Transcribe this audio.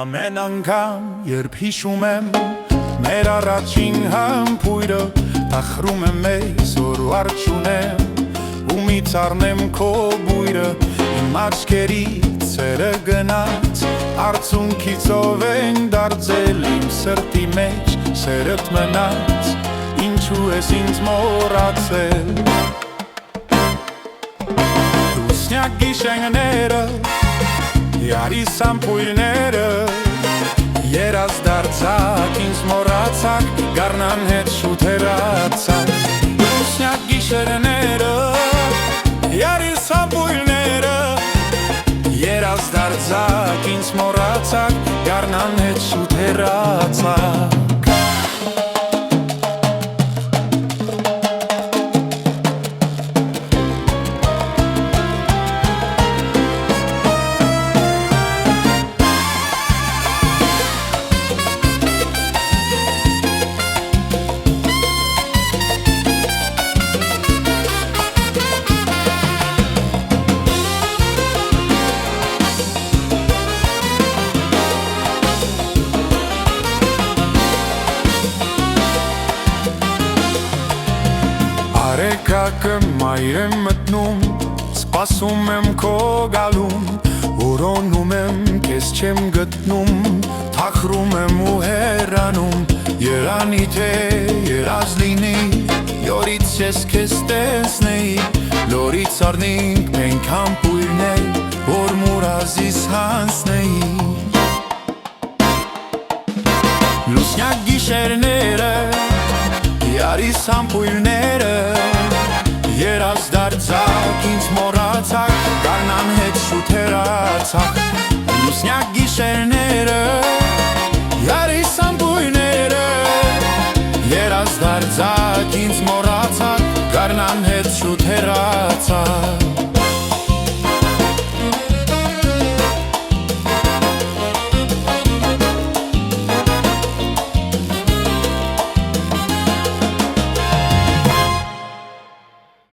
Ամեն անգամ, երբ հիշում եմ մեր առաջին համբույրը, տխրում եմ մեզ, որ արդ չունեմ ումից առնեմ քո բույրը, իմ աչքերից սերը գնաց, արցունքից ով են դարձել իմ սրտի մեջ, սերդ մնաց, ինչու ես ինձ մոռացել։ Լուսնյակ գիշերները, Յարիս ամպույրները, երազ դարձակ, ինձ մոռացակ, գարնան հետ շուտ հեռացակ։ Լուսնյակ գիշերները, Յարիս ամպույրները, երազ դարձակ, ինձ մոռացակ, գարնան հետ շուտ հեռացակ։ Արեգակը մայր եմ մտնում, սպասում եմ քո գալուն, որոնում եմ, կեզ չեմ գտնում, թախրում եմ ու հեռանում, երանի թե երազ լինի, յորից ես կեզ տեսնեի, լորից առնինք մենք համբույրներ, որ մուրազիս հանցնեի։ Լուսնյակ գիշերները, Յարիս ամպույրները, երազ դարձակ, ինձ մոռացակ, գարնան հետ շուտ հեռացակ։ Լուսնյակ գիշերները, Յարիս ամպույրները, երազ դարձակ, ինձ մոռացակ, գարնան հետ շուտ հեռացակ։